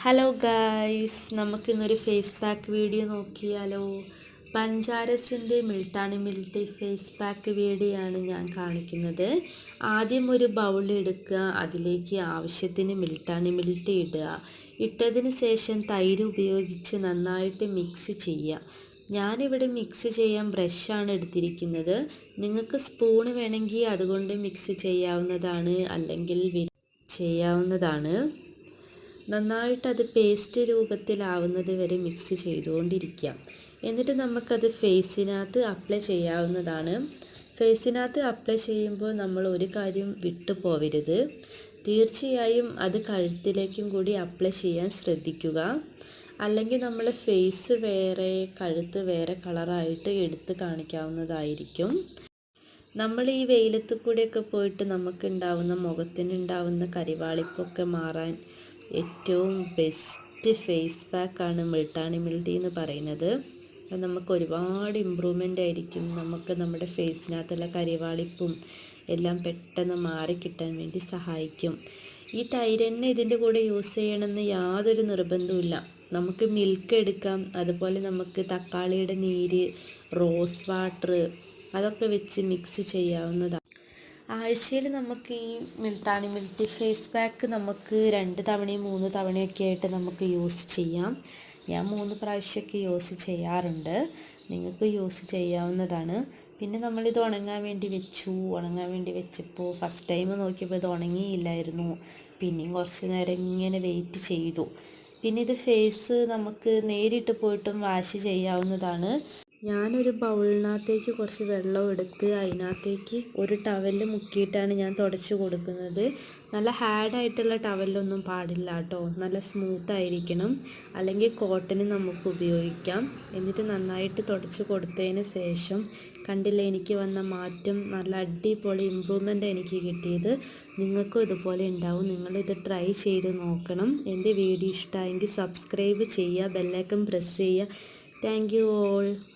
Hello guys, നമുക്കിന്നൊരു face pack video നോക്കിയാലോ. പഞ്ചാരസിൻ്റെ മിൽട്ടാണി മിൽട്ടി ഫേസ് പാക്ക് വീഡിയോ ആണ് ഞാൻ കാണിക്കുന്നത്. ആദ്യം ഒരു ബൗൾ എടുക്കുക, അതിലേക്ക് ആവശ്യത്തിന് മിൽട്ടാണി മിൽട്ടി ഇടുക. ഇട്ടതിന് ശേഷം തൈര് ഉപയോഗിച്ച് നന്നായിട്ട് മിക്സ് ചെയ്യുക. ഞാനിവിടെ മിക്സ് ചെയ്യാൻ ബ്രഷാണ് എടുത്തിരിക്കുന്നത്. നിങ്ങൾക്ക് സ്പൂണ് വേണമെങ്കിൽ അതുകൊണ്ട് മിക്സ് ചെയ്യാവുന്നതാണ്, അല്ലെങ്കിൽ ചെയ്യാവുന്നതാണ്. നന്നായിട്ട് അത് പേസ്റ്റ് രൂപത്തിലാവുന്നത് വരെ മിക്സ് ചെയ്തുകൊണ്ടിരിക്കുക. എന്നിട്ട് നമുക്കത് ഫേസിനകത്ത് അപ്ലൈ ചെയ്യാവുന്നതാണ്. ഫേസിനകത്ത് അപ്ലൈ ചെയ്യുമ്പോൾ നമ്മൾ ഒരു കാര്യം വിട്ടു പോവരുത്, തീർച്ചയായും അത് കഴുത്തിലേക്കും കൂടി അപ്ലൈ ചെയ്യാൻ ശ്രദ്ധിക്കുക. അല്ലെങ്കിൽ നമ്മൾ ഫേസ് വേറെ കഴുത്ത് വേറെ കളറായിട്ട് എടുത്ത് കാണിക്കാവുന്നതായിരിക്കും. നമ്മൾ ഈ വെയിലത്ത് കൂടെയൊക്കെ പോയിട്ട് നമുക്കുണ്ടാവുന്ന മുഖത്തിനുണ്ടാവുന്ന കരിവാളിപ്പൊക്കെ മാറാൻ ഏറ്റവും ബെസ്റ്റ് ഫേസ് പാക്കാണ് മിൽട്ടാണി മിൽട്ടി എന്ന് പറയുന്നത്. അത് നമുക്ക് ഒരുപാട് ഇമ്പ്രൂവ്മെൻ്റ് ആയിരിക്കും. നമുക്ക് നമ്മുടെ ഫേസിനകത്തുള്ള കരിവാളിപ്പും എല്ലാം പെട്ടെന്ന് മാറിക്കിട്ടാൻ വേണ്ടി സഹായിക്കും. ഈ തൈര് തന്നെ ഇതിൻ്റെ കൂടെ യൂസ് ചെയ്യണമെന്ന് യാതൊരു നിർബന്ധവുമില്ല. നമുക്ക് മിൽക്ക് എടുക്കാം, അതുപോലെ നമുക്ക് തക്കാളിയുടെ നീര്, റോസ് വാട്ടർ അതൊക്കെ വെച്ച് മിക്സ് ചെയ്യാവുന്നതാണ്. ആഴ്ചയിൽ നമുക്ക് ഈ മിൽട്ടാണി മിൽട്ടി ഫേസ് പാക്ക് നമുക്ക് 2 തവണയും 3 തവണയൊക്കെ ആയിട്ട് നമുക്ക് യൂസ് ചെയ്യാം. ഞാൻ 3 പ്രാവശ്യമൊക്കെ യൂസ് ചെയ്യാറുണ്ട്. നിങ്ങൾക്ക് യൂസ് ചെയ്യാവുന്നതാണ്. പിന്നെ നമ്മളിത് ഉണങ്ങാൻ വേണ്ടി വെച്ചപ്പോൾ ഫസ്റ്റ് ടൈം നോക്കിയപ്പോൾ ഇത് ഉണങ്ങിയില്ലായിരുന്നു. പിന്നെയും കുറച്ച് നേരം ഇങ്ങനെ വെയിറ്റ് ചെയ്തു. പിന്നെ ഇത് ഫേസ് നമുക്ക് നേരിട്ട് പോയിട്ടും വാഷ് ചെയ്യാവുന്നതാണ്. ഞാനൊരു ബൗളിനകത്തേക്ക് കുറച്ച് വെള്ളം എടുത്ത് അതിനകത്തേക്ക് ഒരു ടവൽ മുക്കിയിട്ടാണ് ഞാൻ തുടച്ച് കൊടുക്കുന്നത്. നല്ല ഹാർഡായിട്ടുള്ള ടവലൊന്നും പാടില്ല കേട്ടോ, നല്ല സ്മൂത്തായിരിക്കണം. അല്ലെങ്കിൽ കോട്ടന് നമുക്ക് ഉപയോഗിക്കാം. എന്നിട്ട് നന്നായിട്ട് തുടച്ച് കൊടുത്തതിന് ശേഷം കണ്ടില്ലേ എനിക്ക് വന്ന മാറ്റം, നല്ല അടിപൊളി ഇമ്പ്രൂവ്മെൻ്റ് എനിക്ക് കിട്ടിയത്. നിങ്ങൾക്കും ഇതുപോലെ ഉണ്ടാവും. നിങ്ങളിത് ട്രൈ ചെയ്ത് നോക്കണം. എൻ്റെ വീഡിയോ ഇഷ്ടമായെങ്കിൽ സബ്സ്ക്രൈബ് ചെയ്യുക, ബെല്ലൈക്കൺ പ്രസ് ചെയ്യുക. Thank you all.